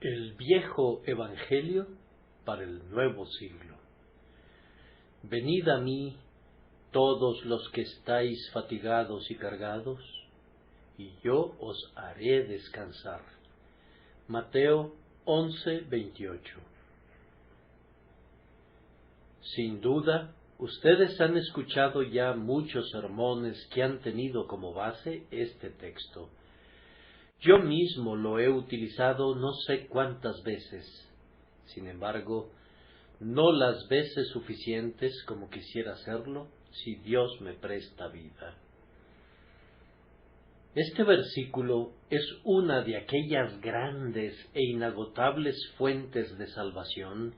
El viejo Evangelio para el nuevo siglo. Venid a mí, todos los que estáis fatigados y cargados, y yo os haré descansar. Mateo 11:28. Sin duda, ustedes han escuchado ya muchos sermones que han tenido como base este texto. Yo mismo lo he utilizado no sé cuántas veces. Sin embargo, no las veces suficientes como quisiera hacerlo si Dios me presta vida. Este versículo es una de aquellas grandes e inagotables fuentes de salvación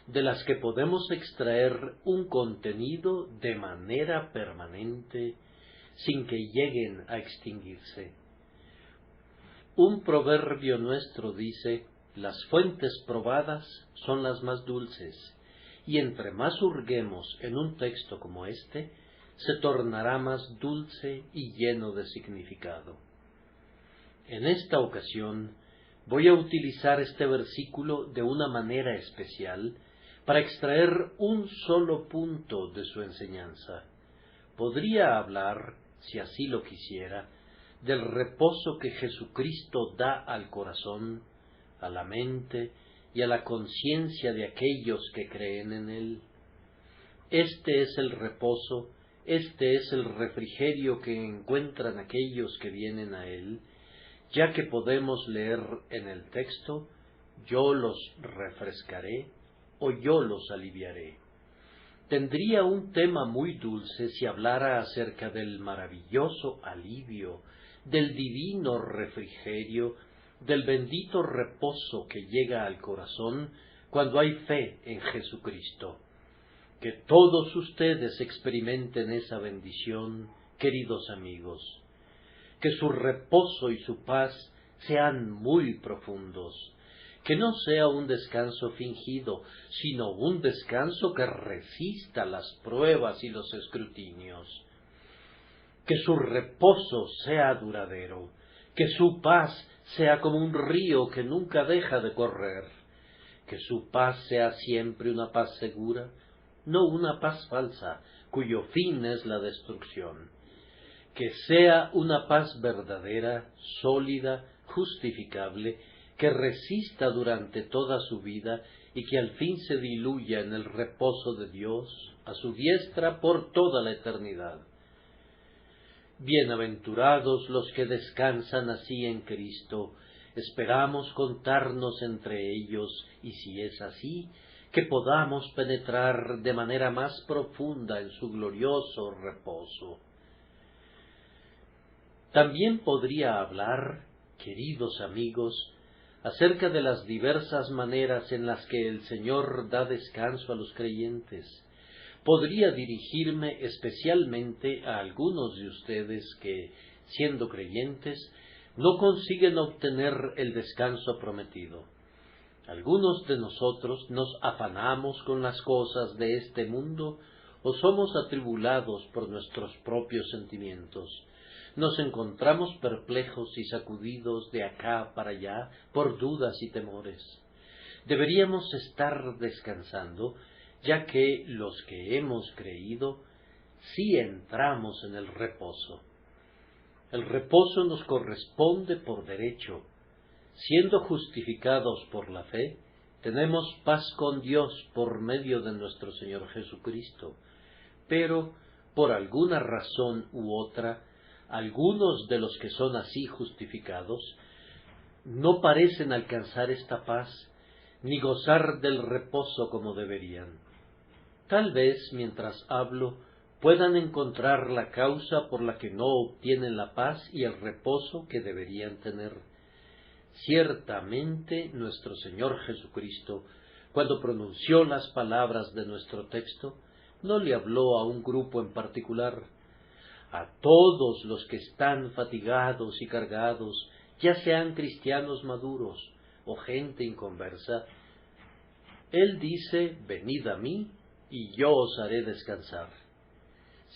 de las que podemos extraer un contenido de manera permanente sin que lleguen a extinguirse. Un proverbio nuestro dice: las fuentes probadas son las más dulces, y entre más hurguemos en un texto como este, se tornará más dulce y lleno de significado. En esta ocasión voy a utilizar este versículo de una manera especial para extraer un solo punto de su enseñanza. Podría hablar, si así lo quisiera, del reposo que Jesucristo da al corazón, a la mente y a la conciencia de aquellos que creen en Él. Este es el reposo, este es el refrigerio que encuentran aquellos que vienen a Él, ya que podemos leer en el texto: yo los refrescaré o yo los aliviaré. Tendría un tema muy dulce si hablara acerca del maravilloso alivio, del divino refrigerio, del bendito reposo que llega al corazón cuando hay fe en Jesucristo. Que todos ustedes experimenten esa bendición, queridos amigos. Que su reposo y su paz sean muy profundos. Que no sea un descanso fingido, sino un descanso que resista las pruebas y los escrutinios. Que su reposo sea duradero, que su paz sea como un río que nunca deja de correr, que su paz sea siempre una paz segura, no una paz falsa, cuyo fin es la destrucción. Que sea una paz verdadera, sólida, justificable, que resista durante toda su vida y que al fin se diluya en el reposo de Dios a su diestra por toda la eternidad. Bienaventurados los que descansan así en Cristo. Esperamos contarnos entre ellos, y si es así, que podamos penetrar de manera más profunda en su glorioso reposo. También podría hablar, queridos amigos, acerca de las diversas maneras en las que el Señor da descanso a los creyentes. Podría dirigirme especialmente a algunos de ustedes que, siendo creyentes, no consiguen obtener el descanso prometido. Algunos de nosotros nos afanamos con las cosas de este mundo o somos atribulados por nuestros propios sentimientos. Nos encontramos perplejos y sacudidos de acá para allá por dudas y temores. Deberíamos estar descansando, ya que los que hemos creído sí entramos en el reposo. El reposo nos corresponde por derecho. Siendo justificados por la fe, tenemos paz con Dios por medio de nuestro Señor Jesucristo. Pero, por alguna razón u otra, algunos de los que son así justificados no parecen alcanzar esta paz, ni gozar del reposo como deberían. Tal vez, mientras hablo, puedan encontrar la causa por la que no obtienen la paz y el reposo que deberían tener. Ciertamente, nuestro Señor Jesucristo, cuando pronunció las palabras de nuestro texto, no le habló a un grupo en particular. A todos los que están fatigados y cargados, ya sean cristianos maduros o gente inconversa, Él dice: venid a mí, y yo os haré descansar.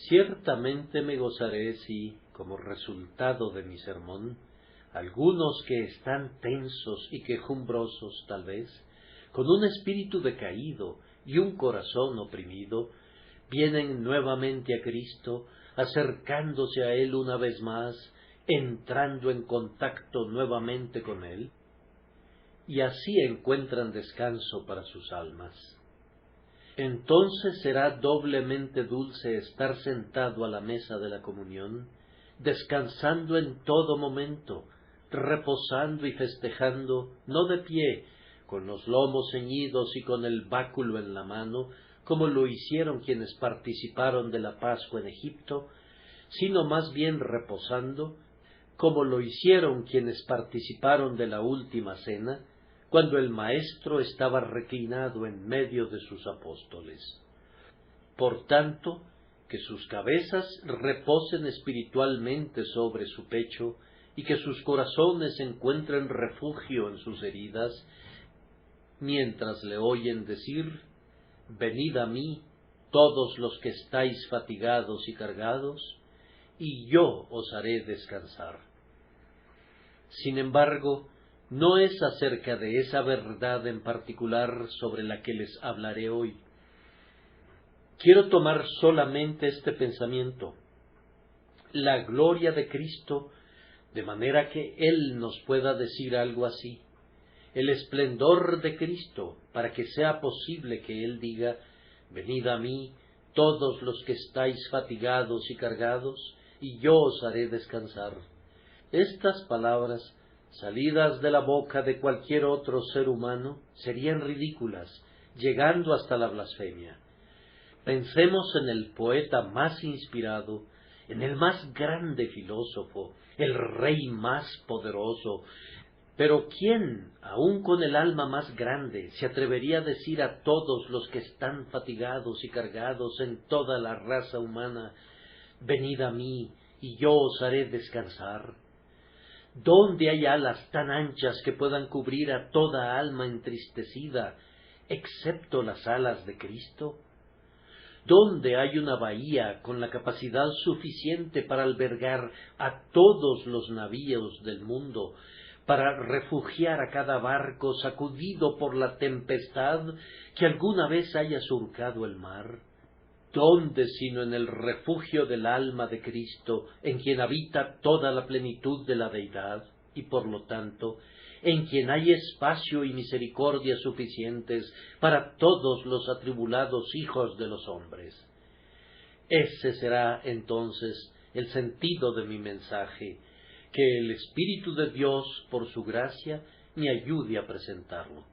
Ciertamente me gozaré si, como resultado de mi sermón, Algunos que están tensos y quejumbrosos, tal vez, con un espíritu decaído y un corazón oprimido, vienen nuevamente a Cristo, acercándose a Él una vez más, entrando en contacto nuevamente con Él, y así encuentran descanso para sus almas. Entonces será doblemente dulce estar sentado a la mesa de la comunión, descansando en todo momento, reposando y festejando, no de pie, con los lomos ceñidos y con el báculo en la mano, como lo hicieron quienes participaron de la Pascua en Egipto, sino más bien reposando, como lo hicieron quienes participaron de la última cena, cuando el Maestro estaba reclinado en medio de sus apóstoles. Por tanto, que sus cabezas reposen espiritualmente sobre su pecho, y que sus corazones encuentren refugio en sus heridas, mientras le oyen decir: venid a mí, todos los que estáis fatigados y cargados, y yo os haré descansar. Sin embargo, no es acerca de esa verdad en particular sobre la que les hablaré hoy. Quiero tomar solamente este pensamiento: la gloria de Cristo, de manera que Él nos pueda decir algo así; el esplendor de Cristo, para que sea posible que Él diga: venid a mí, todos los que estáis fatigados y cargados, y yo os haré descansar. Estas palabras, salidas de la boca de cualquier otro ser humano, serían ridículas, llegando hasta la blasfemia. Pensemos en el poeta más inspirado, en el más grande filósofo, el rey más poderoso. Pero ¿quién, aun con el alma más grande, se atrevería a decir a todos los que están fatigados y cargados en toda la raza humana: venid a mí, y yo os haré descansar? ¿Dónde hay alas tan anchas que puedan cubrir a toda alma entristecida, excepto las alas de Cristo? ¿Dónde hay una bahía con la capacidad suficiente para albergar a todos los navíos del mundo, para refugiar a cada barco sacudido por la tempestad que alguna vez haya surcado el mar? ¿Dónde sino en el refugio del alma de Cristo, en quien habita toda la plenitud de la deidad, y por lo tanto, en quien hay espacio y misericordia suficientes para todos los atribulados hijos de los hombres? Ese será entonces el sentido de mi mensaje, que el Espíritu de Dios, por su gracia, me ayude a presentarlo.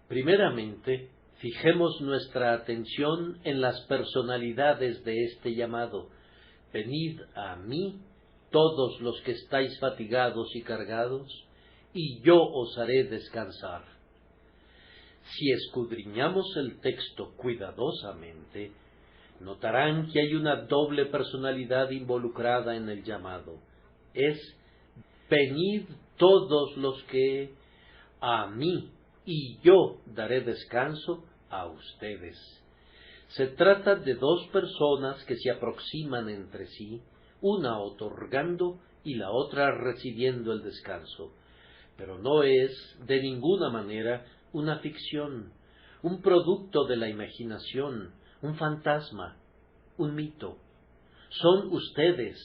Primeramente, fijemos nuestra atención en las personalidades de este llamado: venid a mí, todos los que estáis fatigados y cargados, y yo os haré descansar. Si escudriñamos el texto cuidadosamente, notarán que hay una doble personalidad involucrada en el llamado. Es: venid todos los que a mí, y yo daré descanso a ustedes. Se trata de dos personas que se aproximan entre sí, una otorgando y la otra recibiendo el descanso. Pero no es, de ninguna manera, una ficción, un producto de la imaginación, un fantasma, un mito. Son ustedes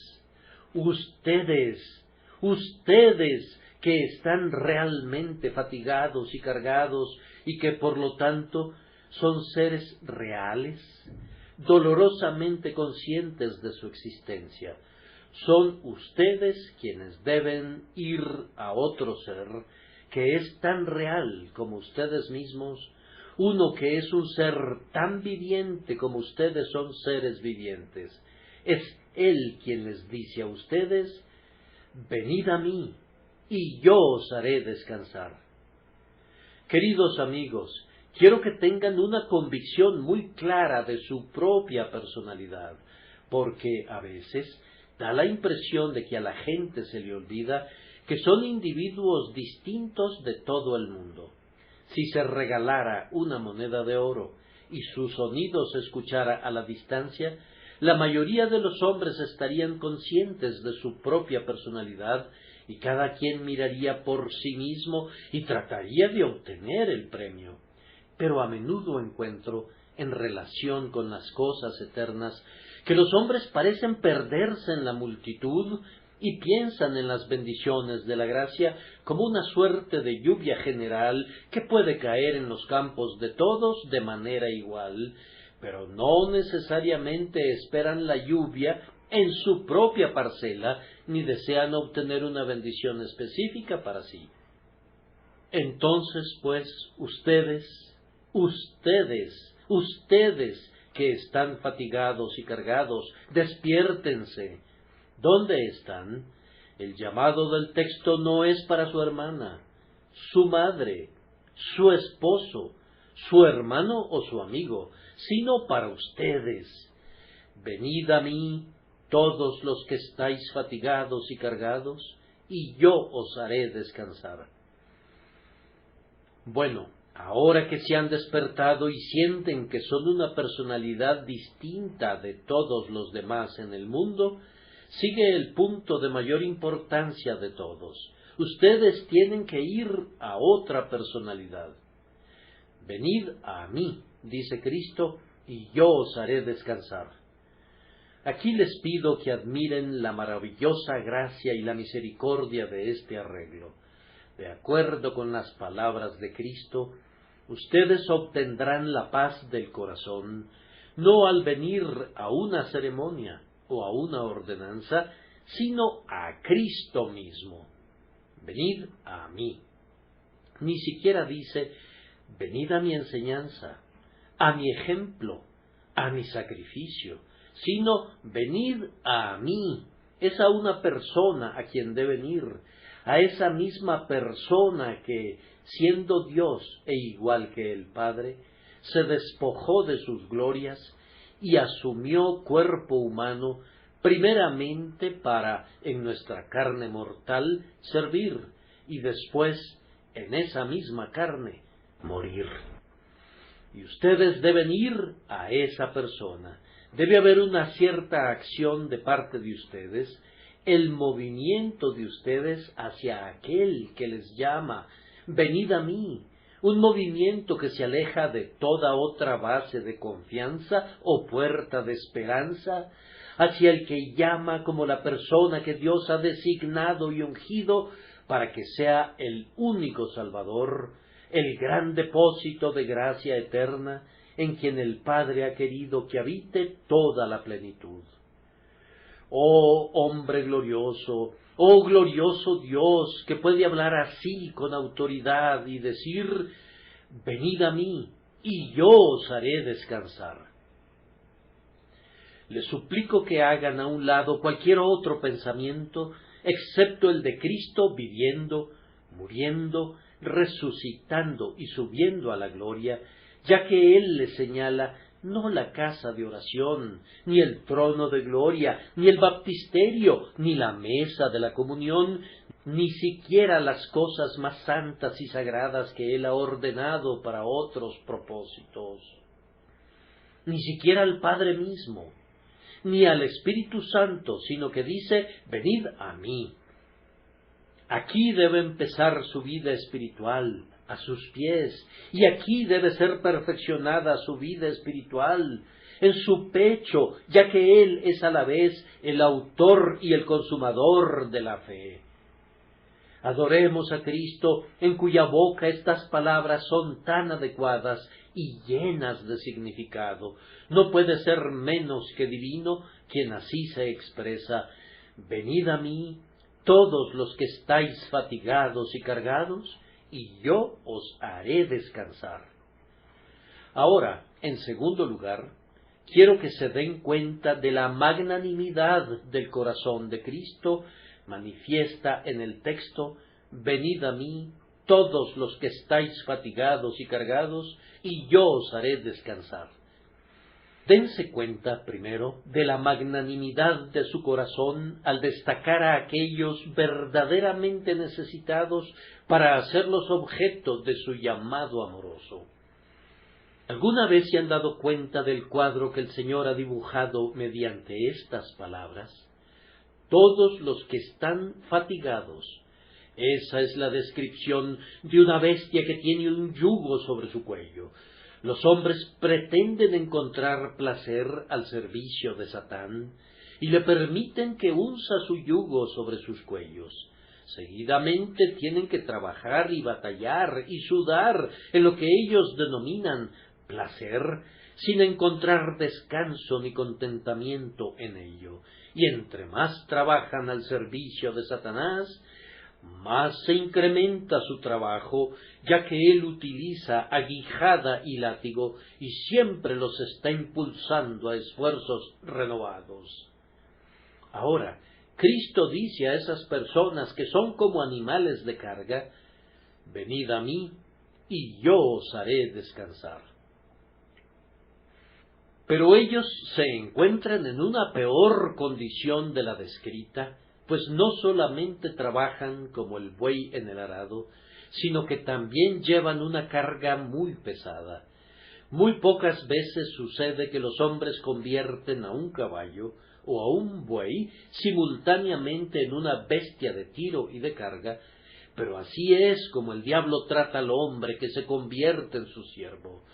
que están realmente fatigados y cargados, y que por lo tanto son seres reales, dolorosamente conscientes de su existencia. Son ustedes quienes deben ir a otro ser que es tan real como ustedes mismos, uno que es un ser tan viviente como ustedes son seres vivientes. Es Él quien les dice a ustedes: venid a mí, y yo os haré descansar. Queridos amigos, quiero que tengan una convicción muy clara de su propia personalidad, porque a veces da la impresión de que a la gente se le olvida que son individuos distintos de todo el mundo. Si se regalara una moneda de oro y su sonido se escuchara a la distancia, la mayoría de los hombres estarían conscientes de su propia personalidad y cada quien miraría por sí mismo y trataría de obtener el premio. Pero a menudo encuentro, en relación con las cosas eternas, que los hombres parecen perderse en la multitud y piensan en las bendiciones de la gracia como una suerte de lluvia general que puede caer en los campos de todos de manera igual, pero no necesariamente esperan la lluvia en su propia parcela, ni desean obtener una bendición específica para sí. Entonces, pues, ustedes que están fatigados y cargados, despiértense. ¿Dónde están? El llamado del texto no es para su hermana, su madre, su esposo, su hermano o su amigo, sino para ustedes. Venid a mí, todos los que estáis fatigados y cargados, y yo os haré descansar. Bueno, ahora que se han despertado y sienten que son una personalidad distinta de todos los demás en el mundo, sigue el punto de mayor importancia de todos. Ustedes tienen que ir a otra personalidad. Venid a mí, dice Cristo, y yo os haré descansar. Aquí les pido que admiren la maravillosa gracia y la misericordia de este arreglo. De acuerdo con las palabras de Cristo, ustedes obtendrán la paz del corazón, no al venir a una ceremonia o a una ordenanza, sino a Cristo mismo. Venid a mí. Ni siquiera dice, venid a mi enseñanza, a mi ejemplo, a mi sacrificio, sino venid a mí. Es a una persona a quien deben ir, a esa misma persona que, siendo Dios e igual que el Padre, se despojó de sus glorias y asumió cuerpo humano primeramente para, en nuestra carne mortal, servir y después, en esa misma carne, morir. Y ustedes deben ir a esa persona. Debe haber una cierta acción de parte de ustedes, el movimiento de ustedes hacia aquel que les llama, venid a mí, un movimiento que se aleja de toda otra base de confianza o puerta de esperanza, hacia el que llama como la persona que Dios ha designado y ungido para que sea el único Salvador, el gran depósito de gracia eterna en quien el Padre ha querido que habite toda la plenitud. Oh hombre glorioso, oh glorioso Dios, que puede hablar así con autoridad y decir, venid a mí, y yo os haré descansar. Les suplico que hagan a un lado cualquier otro pensamiento, excepto el de Cristo viviendo, muriendo, resucitando y subiendo a la gloria, ya que Él les señala no la casa de oración, ni el trono de gloria, ni el baptisterio, ni la mesa de la comunión, ni siquiera las cosas más santas y sagradas que Él ha ordenado para otros propósitos, ni siquiera al Padre mismo, ni al Espíritu Santo, sino que dice, venid a mí. Aquí debe empezar su vida espiritual, a sus pies, y aquí debe ser perfeccionada su vida espiritual, en su pecho, ya que Él es a la vez el autor y el consumador de la fe. Adoremos a Cristo, en cuya boca estas palabras son tan adecuadas y llenas de significado. No puede ser menos que divino quien así se expresa, venid a mí, todos los que estáis fatigados y cargados, y yo os haré descansar. Ahora, en segundo lugar, quiero que se den cuenta de la magnanimidad del corazón de Cristo, manifiesta en el texto, venid a mí, todos los que estáis fatigados y cargados, y yo os haré descansar. Dense cuenta, primero, de la magnanimidad de su corazón al destacar a aquellos verdaderamente necesitados para hacerlos objeto de su llamado amoroso. ¿Alguna vez se han dado cuenta del cuadro que el Señor ha dibujado mediante estas palabras? todos los que están fatigados. Esa es la descripción de una bestia que tiene un yugo sobre su cuello. Los hombres pretenden encontrar placer al servicio de Satán y le permiten que unza su yugo sobre sus cuellos. Seguidamente tienen que trabajar y batallar y sudar en lo que ellos denominan placer, sin encontrar descanso ni contentamiento en ello. Y entre más trabajan al servicio de Satanás, más se incrementa su trabajo, ya que él utiliza aguijada y látigo y siempre los está impulsando a esfuerzos renovados. Ahora, Cristo dice a esas personas que son como animales de carga: venid a mí y yo os haré descansar. Pero ellos se encuentran en una peor condición de la descrita, pues no solamente trabajan como el buey en el arado, sino que también llevan una carga muy pesada. Muy pocas veces sucede que los hombres convierten a un caballo o a un buey simultáneamente en una bestia de tiro y de carga, pero así es como el diablo trata al hombre que se convierte en su siervo.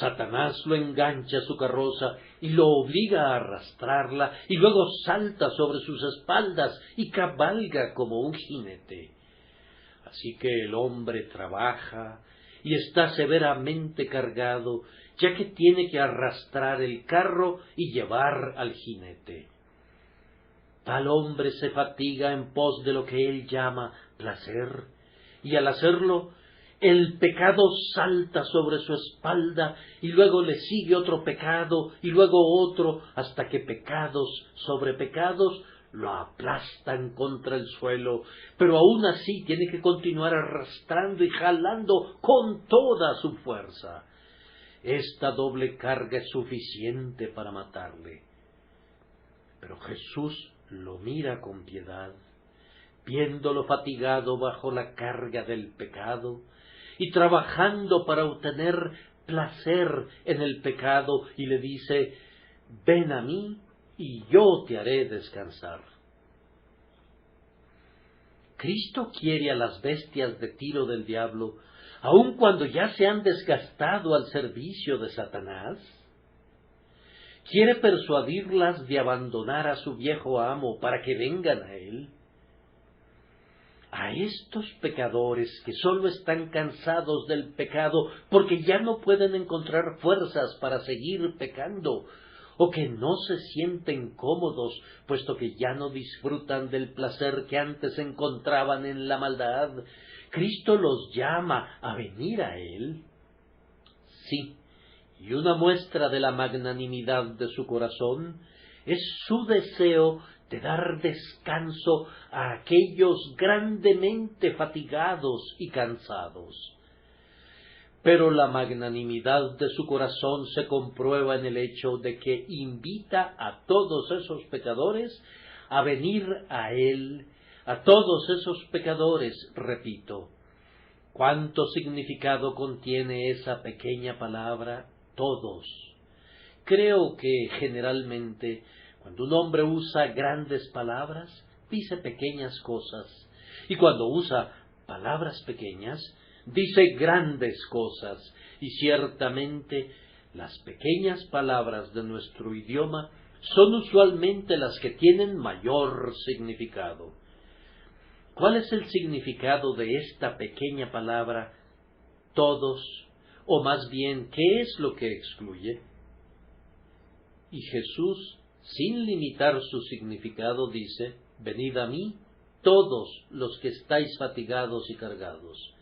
Satanás lo engancha a su carroza y lo obliga a arrastrarla, y luego salta sobre sus espaldas y cabalga como un jinete. Así que el hombre trabaja y está severamente cargado, ya que tiene que arrastrar el carro y llevar al jinete. Tal hombre se fatiga en pos de lo que él llama placer, y al hacerlo, el pecado salta sobre su espalda, y luego le sigue otro pecado, y luego otro, hasta que pecados sobre pecados lo aplastan contra el suelo, pero aún así tiene que continuar arrastrando y jalando con toda su fuerza. Esta doble carga es suficiente para matarle. Pero Jesús lo mira con piedad, viéndolo fatigado bajo la carga del pecado y trabajando para obtener placer en el pecado, y le dice: ven a mí y yo te haré descansar. Cristo quiere a las bestias de tiro del diablo, aun cuando ya se han desgastado al servicio de Satanás. Quiere persuadirlas de abandonar a su viejo amo para que vengan a él. A estos pecadores que sólo están cansados del pecado porque ya no pueden encontrar fuerzas para seguir pecando, o que no se sienten cómodos puesto que ya no disfrutan del placer que antes encontraban en la maldad, Cristo los llama a venir a él. Sí, y una muestra de la magnanimidad de su corazón es su deseo de dar descanso a aquellos grandemente fatigados y cansados. Pero la magnanimidad de su corazón se comprueba en el hecho de que invita a todos esos pecadores a venir a él, a todos esos pecadores, repito. ¿Cuánto significado contiene esa pequeña palabra, todos? Creo que generalmente, cuando un hombre usa grandes palabras, dice pequeñas cosas, y cuando usa palabras pequeñas, dice grandes cosas, y ciertamente las pequeñas palabras de nuestro idioma son usualmente las que tienen mayor significado. ¿Cuál es el significado de esta pequeña palabra, todos? O más bien, ¿qué es lo que excluye? Y Jesús, sin limitar su significado, dice: venid a mí, todos los que estáis fatigados y cargados.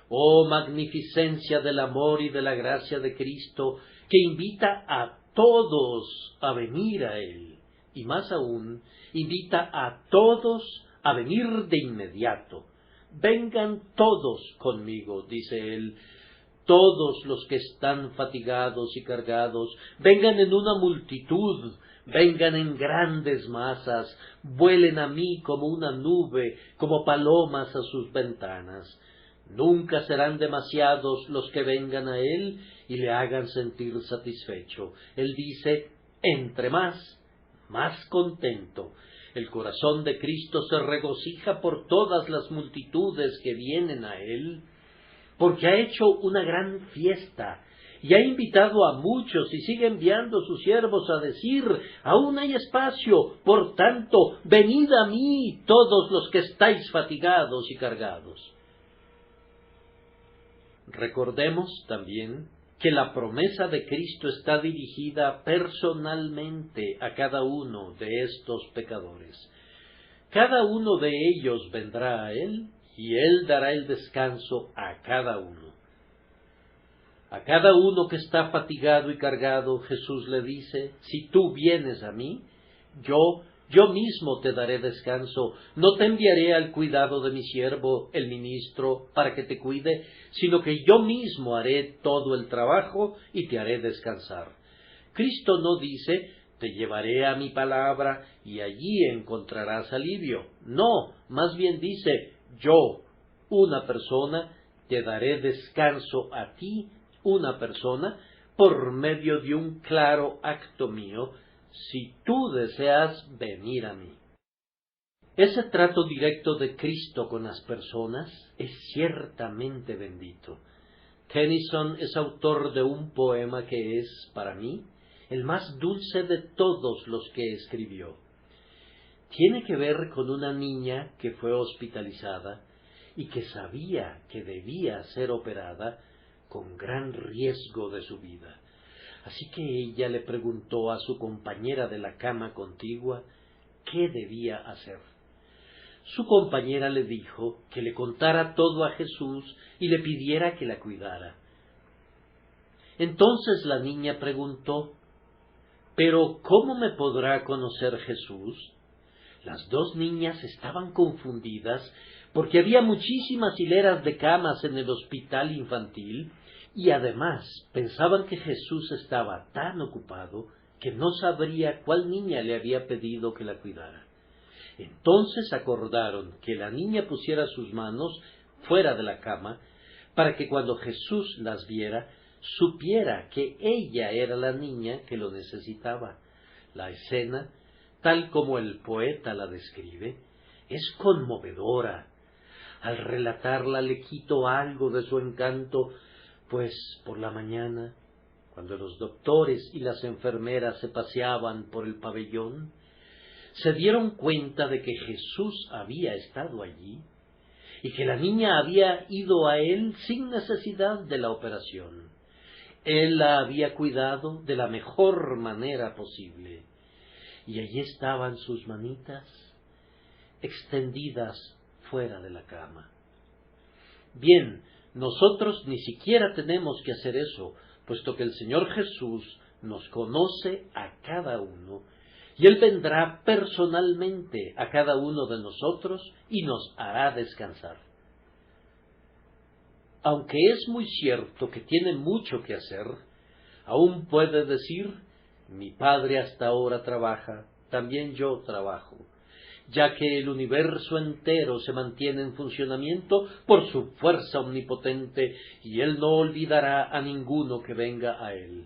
Oh magnificencia del amor y de la gracia de Cristo, que invita a todos a venir a Él, y más aún, invita a todos a venir de inmediato. Vengan todos conmigo, dice Él, todos los que están fatigados y cargados, vengan en una multitud, vengan en grandes masas, vuelen a mí como una nube, como palomas a sus ventanas. Nunca serán demasiados los que vengan a Él y le hagan sentir satisfecho. Él dice: entre más contento. El corazón de Cristo se regocija por todas las multitudes que vienen a Él, porque ha hecho una gran fiesta y ha invitado a muchos y sigue enviando sus siervos a decir: aún hay espacio, por tanto, venid a mí todos los que estáis fatigados y cargados. Recordemos también que la promesa de Cristo está dirigida personalmente a cada uno de estos pecadores. Cada uno de ellos vendrá a Él y Él dará el descanso a cada uno. A cada uno que está fatigado y cargado, Jesús le dice: si tú vienes a mí, yo mismo te daré descanso. No te enviaré al cuidado de mi siervo, el ministro, para que te cuide, sino que yo mismo haré todo el trabajo y te haré descansar. Cristo no dice: te llevaré a mi palabra y allí encontrarás alivio. No, más bien dice: yo, una persona, te daré descanso a ti, una persona, por medio de un claro acto mío, si tú deseas venir a mí. Ese trato directo de Cristo con las personas es ciertamente bendito. Tennyson es autor de un poema que es, para mí, el más dulce de todos los que escribió. Tiene que ver con una niña que fue hospitalizada y que sabía que debía ser operada con gran riesgo de su vida. Así que ella le preguntó a su compañera de la cama contigua qué debía hacer. Su compañera le dijo que le contara todo a Jesús y le pidiera que la cuidara. Entonces la niña preguntó: ¿pero cómo me podrá conocer Jesús? Las dos niñas estaban confundidas porque había muchísimas hileras de camas en el hospital infantil y además pensaban que Jesús estaba tan ocupado que no sabría cuál niña le había pedido que la cuidara. Entonces acordaron que la niña pusiera sus manos fuera de la cama para que cuando Jesús las viera, supiera que ella era la niña que lo necesitaba. La escena, tal como el poeta la describe, es conmovedora. Al relatarla le quito algo de su encanto, pues por la mañana, cuando los doctores y las enfermeras se paseaban por el pabellón, se dieron cuenta de que Jesús había estado allí y que la niña había ido a él sin necesidad de la operación. Él la había cuidado de la mejor manera posible. Y allí estaban sus manitas extendidas fuera de la cama. Bien, nosotros ni siquiera tenemos que hacer eso, puesto que el Señor Jesús nos conoce a cada uno, y Él vendrá personalmente a cada uno de nosotros y nos hará descansar. Aunque es muy cierto que tiene mucho que hacer, aún puede decir: mi Padre hasta ahora trabaja, también yo trabajo, ya que el universo entero se mantiene en funcionamiento por su fuerza omnipotente, y Él no olvidará a ninguno que venga a Él.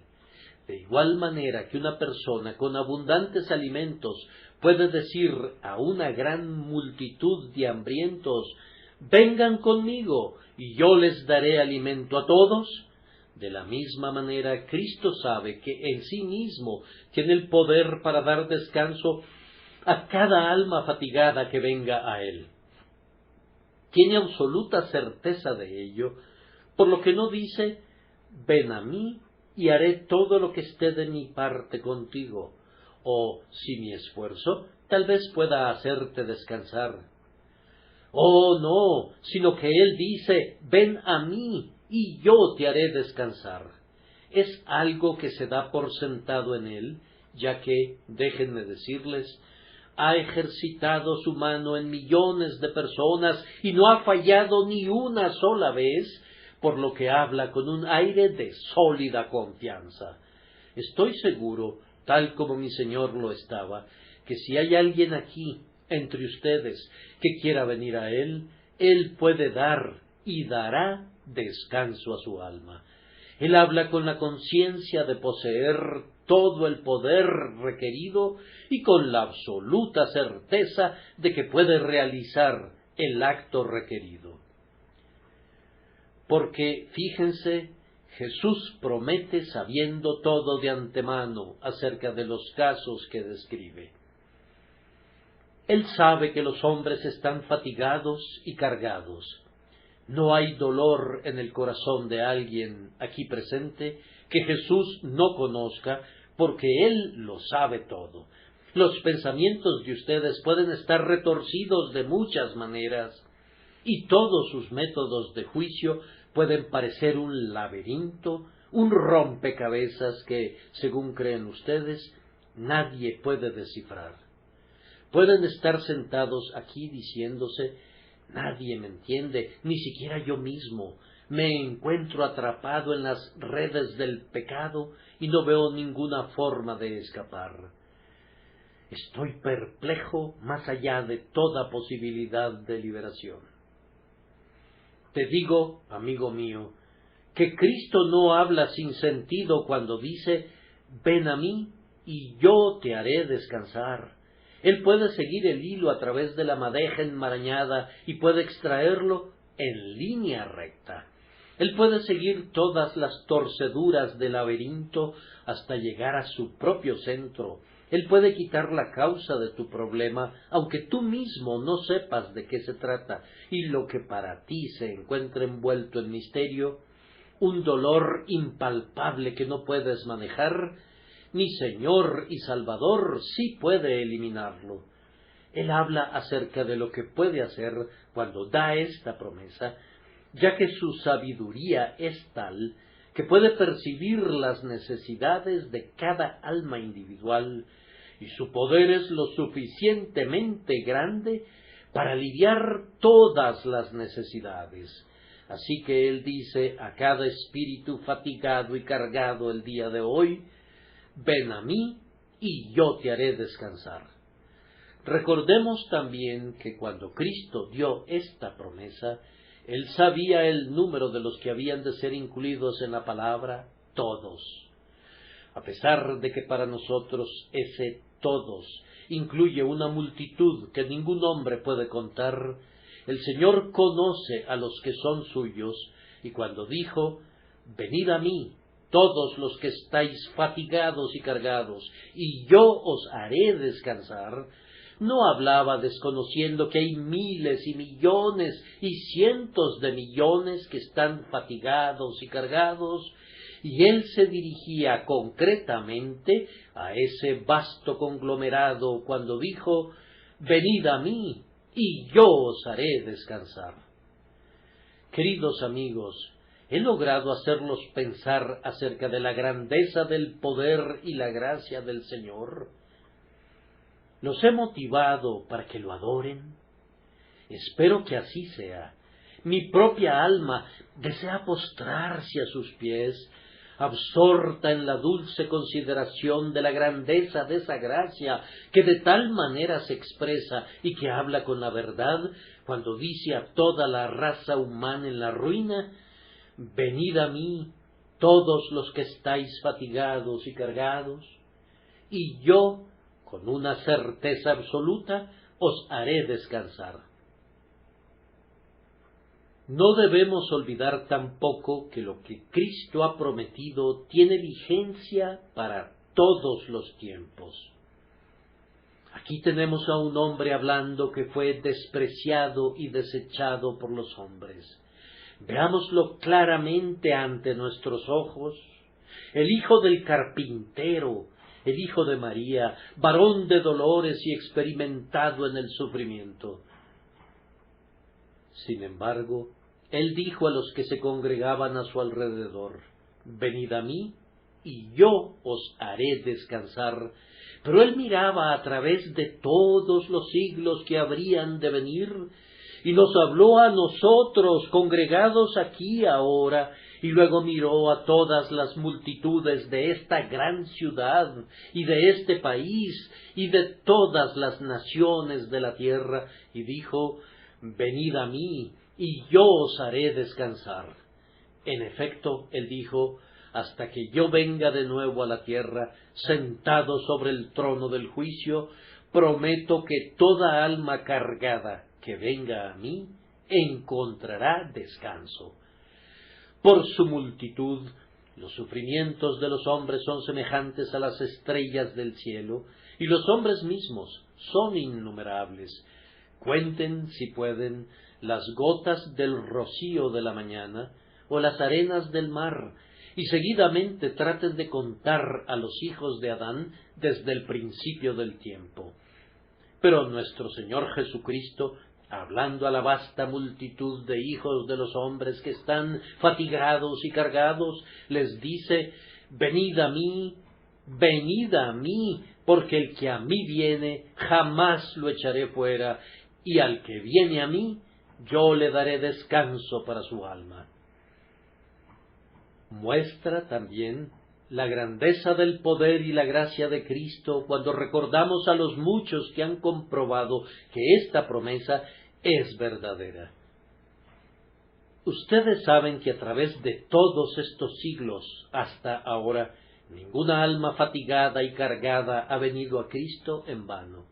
De igual manera que una persona con abundantes alimentos puede decir a una gran multitud de hambrientos: vengan conmigo y yo les daré alimento a todos, de la misma manera Cristo sabe que en sí mismo tiene el poder para dar descanso a cada alma fatigada que venga a Él. Tiene absoluta certeza de ello, por lo que no dice: ven a mí y haré todo lo que esté de mi parte contigo, o si mi esfuerzo tal vez pueda hacerte descansar. Oh, no, sino que Él dice: ven a mí y yo te haré descansar. Es algo que se da por sentado en Él, ya que, déjenme decirles, ha ejercitado su mano en millones de personas y no ha fallado ni una sola vez, por lo que habla con un aire de sólida confianza. Estoy seguro, tal como mi Señor lo estaba, que si hay alguien aquí entre ustedes que quiera venir a Él, Él puede dar y dará descanso a su alma. Él habla con la conciencia de poseer todo el poder requerido y con la absoluta certeza de que puede realizar el acto requerido. Porque, fíjense, Jesús promete sabiendo todo de antemano acerca de los casos que describe. Él sabe que los hombres están fatigados y cargados. No hay dolor en el corazón de alguien aquí presente que Jesús no conozca, porque Él lo sabe todo. Los pensamientos de ustedes pueden estar retorcidos de muchas maneras, y todos sus métodos de juicio pueden parecer un laberinto, un rompecabezas que, según creen ustedes, nadie puede descifrar. Pueden estar sentados aquí diciéndose: nadie me entiende, ni siquiera yo mismo. Me encuentro atrapado en las redes del pecado y no veo ninguna forma de escapar. Estoy perplejo más allá de toda posibilidad de liberación. Te digo, amigo mío, que Cristo no habla sin sentido cuando dice: ven a mí y yo te haré descansar. Él puede seguir el hilo a través de la madeja enmarañada y puede extraerlo en línea recta. Él puede seguir todas las torceduras del laberinto hasta llegar a su propio centro. Él puede quitar la causa de tu problema, aunque tú mismo no sepas de qué se trata, y lo que para ti se encuentra envuelto en misterio, un dolor impalpable que no puedes manejar, mi Señor y Salvador sí puede eliminarlo. Él habla acerca de lo que puede hacer cuando da esta promesa, ya que su sabiduría es tal que puede percibir las necesidades de cada alma individual, y su poder es lo suficientemente grande para aliviar todas las necesidades. Así que Él dice a cada espíritu fatigado y cargado el día de hoy: ven a mí y yo te haré descansar. Recordemos también que cuando Cristo dio esta promesa, Él sabía el número de los que habían de ser incluidos en la palabra todos. A pesar de que para nosotros ese todos incluye una multitud que ningún hombre puede contar, el Señor conoce a los que son suyos, y cuando dijo: venid a mí, todos los que estáis fatigados y cargados, y yo os haré descansar, no hablaba desconociendo que hay miles y millones y cientos de millones que están fatigados y cargados, y Él se dirigía concretamente a ese vasto conglomerado cuando dijo: venid a mí, y yo os haré descansar. Queridos amigos, he logrado hacerlos pensar acerca de la grandeza del poder y la gracia del Señor. ¿Los he motivado para que lo adoren? Espero que así sea. Mi propia alma desea postrarse a sus pies, absorta en la dulce consideración de la grandeza de esa gracia que de tal manera se expresa y que habla con la verdad cuando dice a toda la raza humana en la ruina: venid a mí, todos los que estáis fatigados y cargados, y yo, con una certeza absoluta, os haré descansar. No debemos olvidar tampoco que lo que Cristo ha prometido tiene vigencia para todos los tiempos. Aquí tenemos a un hombre hablando que fue despreciado y desechado por los hombres. Veámoslo claramente ante nuestros ojos: el hijo del carpintero, el hijo de María, varón de dolores y experimentado en el sufrimiento. Sin embargo, Él dijo a los que se congregaban a su alrededor: venid a mí, y yo os haré descansar. Pero Él miraba a través de todos los siglos que habrían de venir, y nos habló a nosotros, congregados aquí ahora, y luego miró a todas las multitudes de esta gran ciudad, y de este país, y de todas las naciones de la tierra, y dijo: venid a mí, y yo os haré descansar. En efecto, Él dijo: hasta que yo venga de nuevo a la tierra, sentado sobre el trono del juicio, prometo que toda alma cargada que venga a mí encontrará descanso. Por su multitud, los sufrimientos de los hombres son semejantes a las estrellas del cielo, y los hombres mismos son innumerables. Cuenten, si pueden, las gotas del rocío de la mañana, o las arenas del mar, y seguidamente traten de contar a los hijos de Adán desde el principio del tiempo. Pero nuestro Señor Jesucristo, hablando a la vasta multitud de hijos de los hombres que están fatigados y cargados, les dice: venid a mí, porque el que a mí viene, jamás lo echaré fuera, y al que viene a mí, yo le daré descanso para su alma. Muestra también la grandeza del poder y la gracia de Cristo cuando recordamos a los muchos que han comprobado que esta promesa es verdadera. Ustedes saben que a través de todos estos siglos hasta ahora, ninguna alma fatigada y cargada ha venido a Cristo en vano.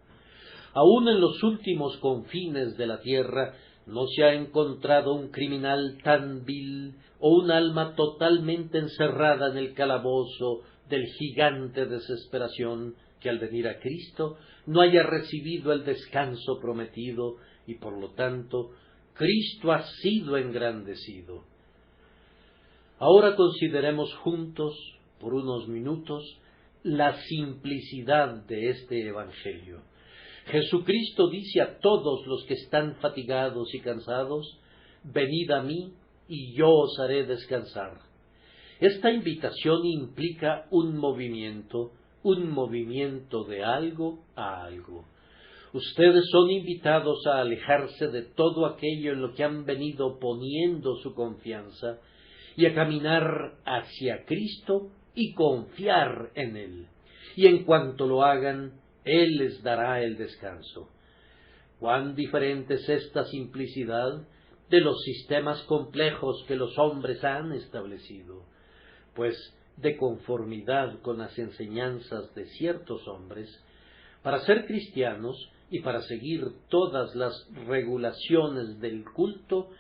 Aún en los últimos confines de la tierra no se ha encontrado un criminal tan vil o un alma totalmente encerrada en el calabozo del gigante desesperación que al venir a Cristo no haya recibido el descanso prometido y por lo tanto Cristo ha sido engrandecido. Ahora consideremos juntos, por unos minutos, la simplicidad de este Evangelio. Jesucristo dice a todos los que están fatigados y cansados: venid a mí y yo os haré descansar. Esta invitación implica un movimiento de algo a algo. Ustedes son invitados a alejarse de todo aquello en lo que han venido poniendo su confianza y a caminar hacia Cristo y confiar en Él. Y en cuanto lo hagan, Él les dará el descanso. Cuán diferente es esta simplicidad de los sistemas complejos que los hombres han establecido, pues de conformidad con las enseñanzas de ciertos hombres, para ser cristianos y para seguir todas las regulaciones del culto,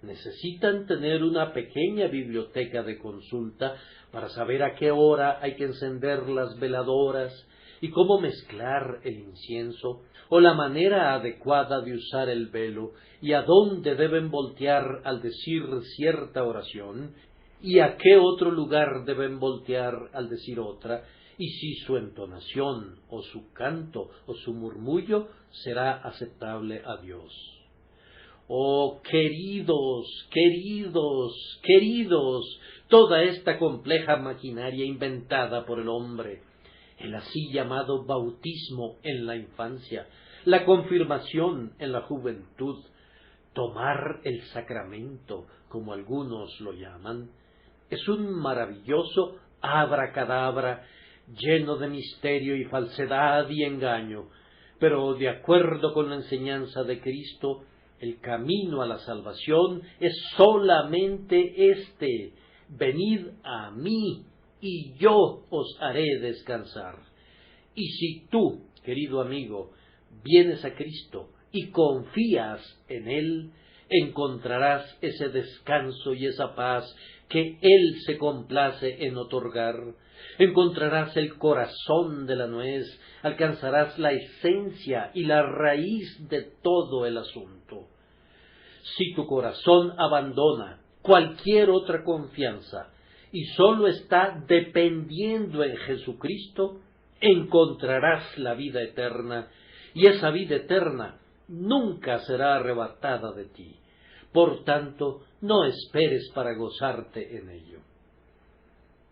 necesitan tener una pequeña biblioteca de consulta para saber a qué hora hay que encender las veladoras y cómo mezclar el incienso, o la manera adecuada de usar el velo, y a dónde deben voltear al decir cierta oración, y a qué otro lugar deben voltear al decir otra, y si su entonación, o su canto, o su murmullo será aceptable a Dios. Oh, queridos, toda esta compleja maquinaria inventada por el hombre, el así llamado bautismo en la infancia, la confirmación en la juventud, tomar el sacramento, como algunos lo llaman, es un maravilloso abracadabra lleno de misterio y falsedad y engaño, pero de acuerdo con la enseñanza de Cristo, el camino a la salvación es solamente este: venid a mí y yo os haré descansar. Y si tú, querido amigo, vienes a Cristo y confías en Él, encontrarás ese descanso y esa paz que Él se complace en otorgar. Encontrarás el corazón de la nuez, alcanzarás la esencia y la raíz de todo el asunto. Si tu corazón abandona cualquier otra confianza y sólo está dependiendo en Jesucristo, encontrarás la vida eterna, y esa vida eterna nunca será arrebatada de ti. Por tanto, no esperes para gozarte en ello.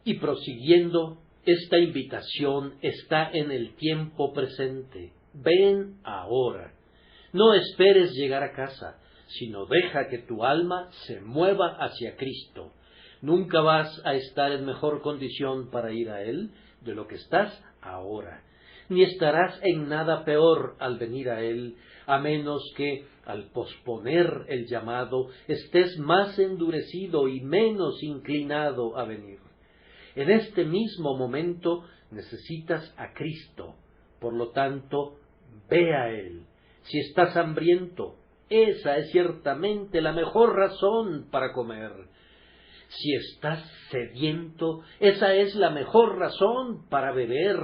Y prosiguiendo, esta invitación está en el tiempo presente. Ven ahora. No esperes llegar a casa, sino deja que tu alma se mueva hacia Cristo. Nunca vas a estar en mejor condición para ir a Él de lo que estás ahora, ni estarás en nada peor al venir a Él, a menos que, al posponer el llamado, estés más endurecido y menos inclinado a venir. En este mismo momento necesitas a Cristo. Por lo tanto, ve a Él. Si estás hambriento, esa es ciertamente la mejor razón para comer. Si estás sediento, esa es la mejor razón para beber.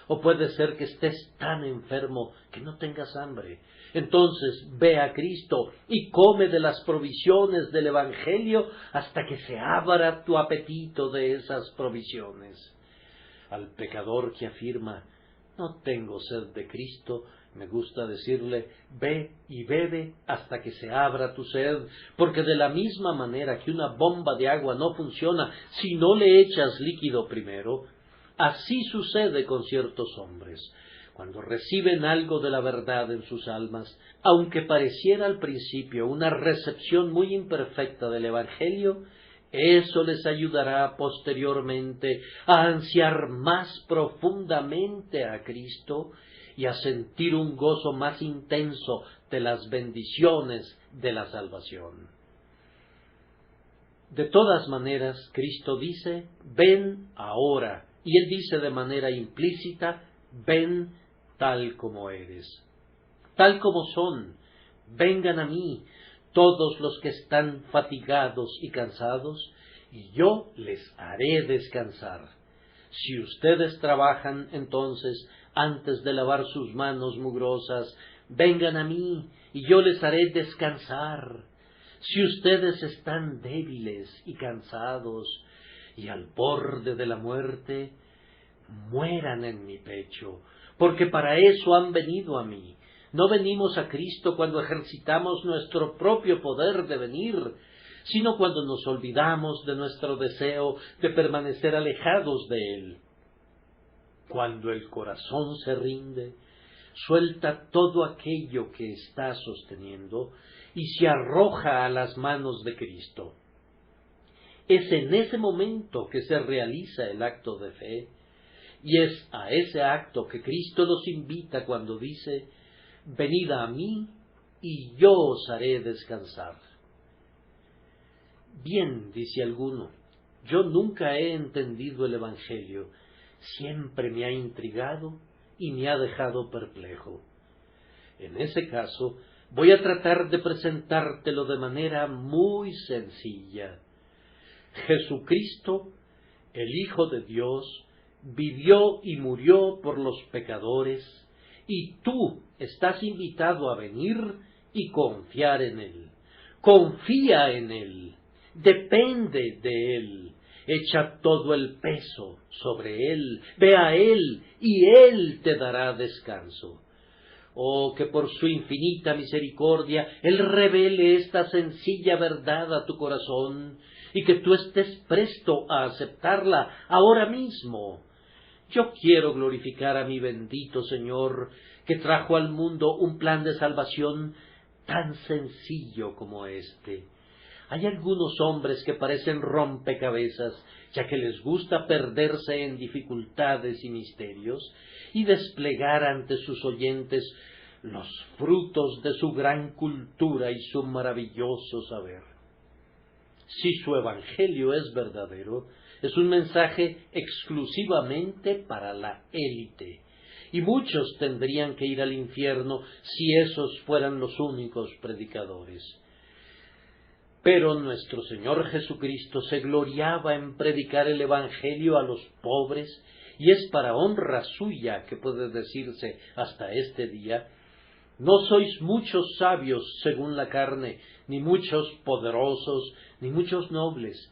O puede ser que estés tan enfermo que no tengas hambre. Entonces ve a Cristo y come de las provisiones del Evangelio hasta que se abra tu apetito de esas provisiones. Al pecador que afirma, no tengo sed de Cristo, me gusta decirle, ve y bebe hasta que se abra tu sed, porque de la misma manera que una bomba de agua no funciona si no le echas líquido primero, así sucede con ciertos hombres. Cuando reciben algo de la verdad en sus almas, aunque pareciera al principio una recepción muy imperfecta del Evangelio, eso les ayudará posteriormente a ansiar más profundamente a Cristo y a sentir un gozo más intenso de las bendiciones de la salvación. De todas maneras, Cristo dice, ven ahora, y Él dice de manera implícita, ven tal como eres, tal como son, vengan a mí todos los que están fatigados y cansados, y yo les haré descansar. Si ustedes trabajan, entonces, antes de lavar sus manos mugrosas, vengan a mí, y yo les haré descansar. Si ustedes están débiles y cansados, y al borde de la muerte, mueran en mi pecho, porque para eso han venido a mí. No venimos a Cristo cuando ejercitamos nuestro propio poder de venir, sino cuando nos olvidamos de nuestro deseo de permanecer alejados de Él. Cuando el corazón se rinde, suelta todo aquello que está sosteniendo y se arroja a las manos de Cristo. Es en ese momento que se realiza el acto de fe, y es a ese acto que Cristo nos invita cuando dice, venid a mí y yo os haré descansar. Bien, dice alguno, yo nunca he entendido el Evangelio, siempre me ha intrigado y me ha dejado perplejo. En ese caso, voy a tratar de presentártelo de manera muy sencilla. Jesucristo, el Hijo de Dios, vivió y murió por los pecadores, y tú estás invitado a venir y confiar en Él. Confía en Él, depende de Él, echa todo el peso sobre Él, ve a Él y Él te dará descanso. Oh, que por su infinita misericordia Él revele esta sencilla verdad a tu corazón y que tú estés presto a aceptarla ahora mismo. Yo quiero glorificar a mi bendito Señor, que trajo al mundo un plan de salvación tan sencillo como este. Hay algunos hombres que parecen rompecabezas, ya que les gusta perderse en dificultades y misterios, y desplegar ante sus oyentes los frutos de su gran cultura y su maravilloso saber. Si su evangelio es verdadero, es un mensaje exclusivamente para la élite, y muchos tendrían que ir al infierno si esos fueran los únicos predicadores. Pero nuestro Señor Jesucristo se gloriaba en predicar el evangelio a los pobres, y es para honra suya que puede decirse hasta este día: no sois muchos sabios según la carne, ni muchos poderosos, ni muchos nobles,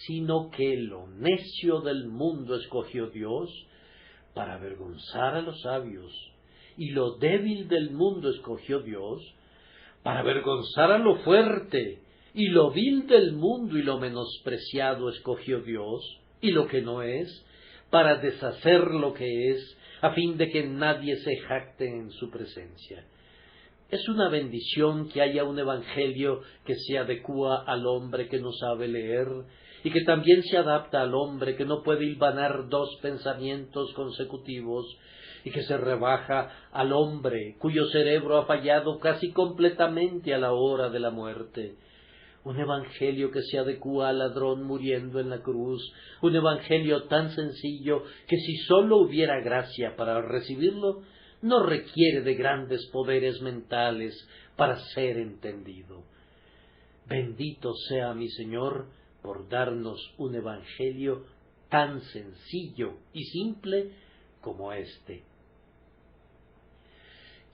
sino que lo necio del mundo escogió Dios para avergonzar a los sabios, y lo débil del mundo escogió Dios para avergonzar a lo fuerte, y lo vil del mundo y lo menospreciado escogió Dios, y lo que no es, para deshacer lo que es, a fin de que nadie se jacte en su presencia. Es una bendición que haya un evangelio que se adecúa al hombre que no sabe leer, y que también se adapta al hombre que no puede hilvanar dos pensamientos consecutivos, y que se rebaja al hombre cuyo cerebro ha fallado casi completamente a la hora de la muerte. un evangelio que se adecúa al ladrón muriendo en la cruz, un evangelio tan sencillo que si sólo hubiera gracia para recibirlo, no requiere de grandes poderes mentales para ser entendido. Bendito sea mi Señor por darnos un evangelio tan sencillo y simple como este.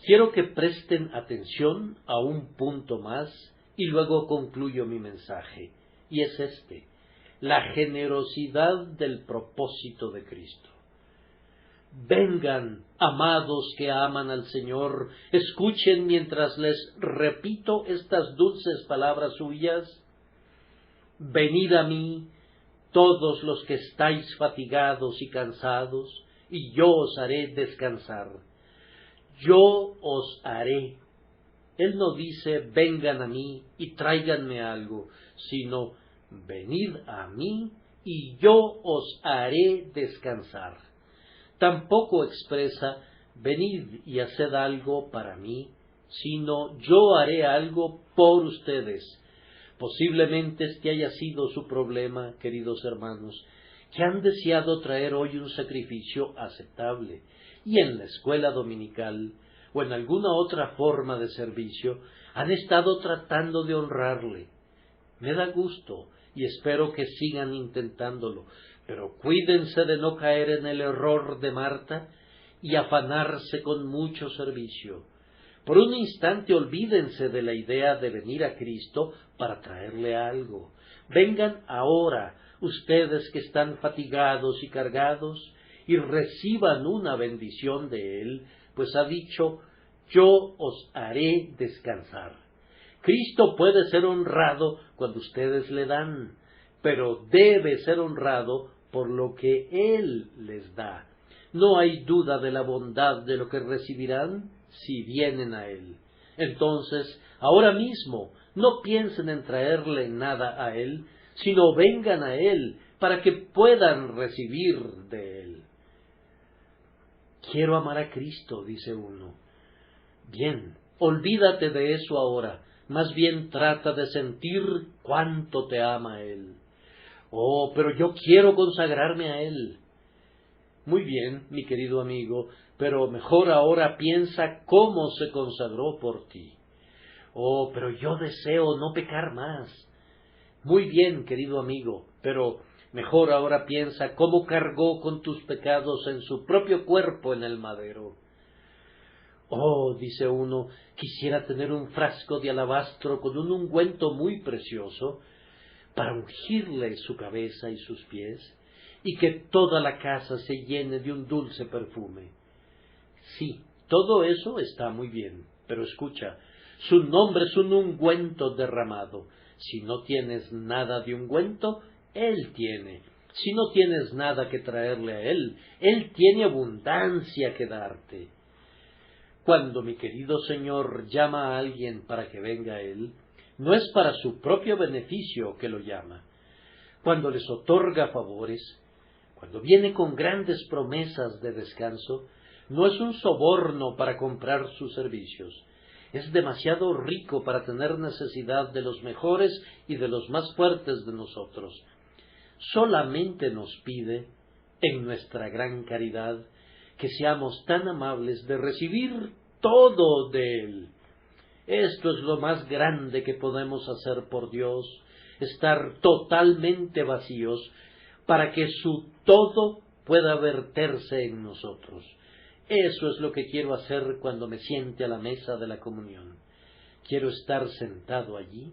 Quiero que presten atención a un punto más y luego concluyo mi mensaje, y es este: la generosidad del propósito de Cristo. Vengan, amados que aman al Señor, escuchen mientras les repito estas dulces palabras suyas. Venid a mí, todos los que estáis fatigados y cansados, y yo os haré descansar. Yo os haré. Él no dice vengan a mí y tráiganme algo, sino venid a mí y yo os haré descansar. Tampoco expresa venid y haced algo para mí, sino yo haré algo por ustedes. Posiblemente este haya sido su problema, queridos hermanos, que han deseado traer hoy un sacrificio aceptable, y en la escuela dominical o en alguna otra forma de servicio han estado tratando de honrarle. Me da gusto y espero que sigan intentándolo, pero cuídense de no caer en el error de Marta y afanarse con mucho servicio. Por un instante olvídense de la idea de venir a Cristo para traerle algo. Vengan ahora, ustedes que están fatigados y cargados, y reciban una bendición de Él, pues ha dicho, yo os haré descansar. Cristo puede ser honrado cuando ustedes le dan, pero debe ser honrado por lo que Él les da. No hay duda de la bondad de lo que recibirán si vienen a Él. Entonces, ahora mismo, no piensen en traerle nada a Él, sino vengan a Él para que puedan recibir de Él. Quiero amar a Cristo, dice uno. Bien, olvídate de eso ahora, más bien trata de sentir cuánto te ama Él. Oh, pero yo quiero consagrarme a Él. Muy bien, mi querido amigo, pero mejor ahora piensa cómo se consagró por ti. Oh, pero yo deseo no pecar más. Muy bien, querido amigo, pero mejor ahora piensa cómo cargó con tus pecados en su propio cuerpo en el madero. Oh, dice uno, quisiera tener un frasco de alabastro con un ungüento muy precioso para ungirle su cabeza y sus pies, y que toda la casa se llene de un dulce perfume. Sí, todo eso está muy bien, pero escucha, su nombre es un ungüento derramado. Si no tienes nada de ungüento, Él tiene. Si no tienes nada que traerle a Él tiene abundancia que darte. Cuando mi querido Señor llama a alguien para que venga a Él, no es para su propio beneficio que lo llama. Cuando les otorga favores, cuando viene con grandes promesas de descanso, no es un soborno para comprar sus servicios. Es demasiado rico para tener necesidad de los mejores y de los más fuertes de nosotros. Solamente nos pide, en nuestra gran caridad, que seamos tan amables de recibir todo de Él. Esto es lo más grande que podemos hacer por Dios, estar totalmente vacíos para que su todo pueda verterse en nosotros. Eso es lo que quiero hacer cuando me siente a la mesa de la comunión. Quiero estar sentado allí,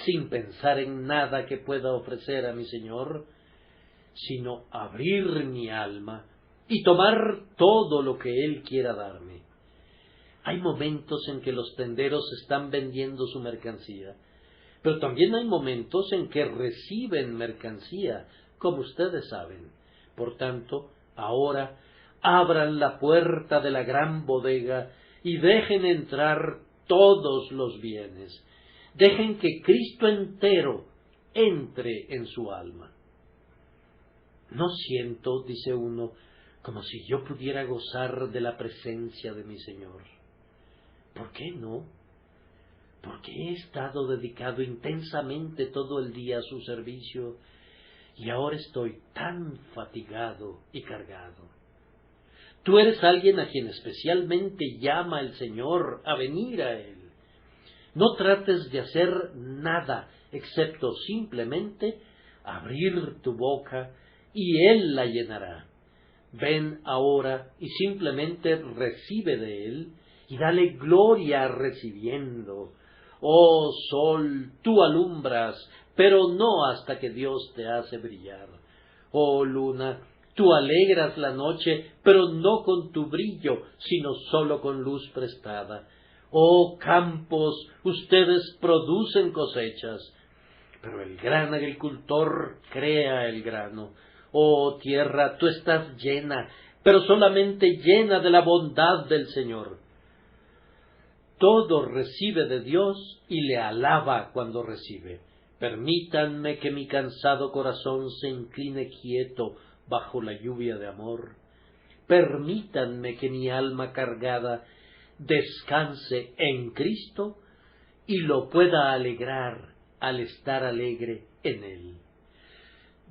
sin pensar en nada que pueda ofrecer a mi Señor, sino abrir mi alma y tomar todo lo que Él quiera darme. Hay momentos en que los tenderos están vendiendo su mercancía, pero también hay momentos en que reciben mercancía, como ustedes saben. Por tanto, ahora abran la puerta de la gran bodega y dejen entrar todos los bienes. Dejen que Cristo entero entre en su alma. No siento, dice uno, como si yo pudiera gozar de la presencia de mi Señor. ¿Por qué no? porque he estado dedicado intensamente todo el día a su servicio y ahora estoy tan fatigado y cargado. Tú eres alguien a quien especialmente llama el Señor a venir a Él. No trates de hacer nada excepto simplemente abrir tu boca y Él la llenará. Ven ahora y simplemente recibe de Él y dale gloria recibiendo. Oh sol, tú alumbras, pero no hasta que Dios te hace brillar. Oh luna, tú alegras la noche, pero no con tu brillo, sino solo con luz prestada. Oh campos, ustedes producen cosechas, pero el gran agricultor crea el grano. Oh tierra, tú estás llena, pero solamente llena de la bondad del Señor. Todo recibe de Dios y le alaba cuando recibe. Permítanme que mi cansado corazón se incline quieto bajo la lluvia de amor. Permítanme que mi alma cargada descanse en Cristo y lo pueda alegrar al estar alegre en Él.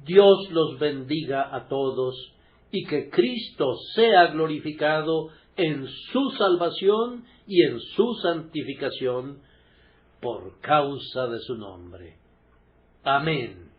Dios los bendiga a todos y que Cristo sea glorificado en su salvación y en su santificación por causa de su nombre. Amén.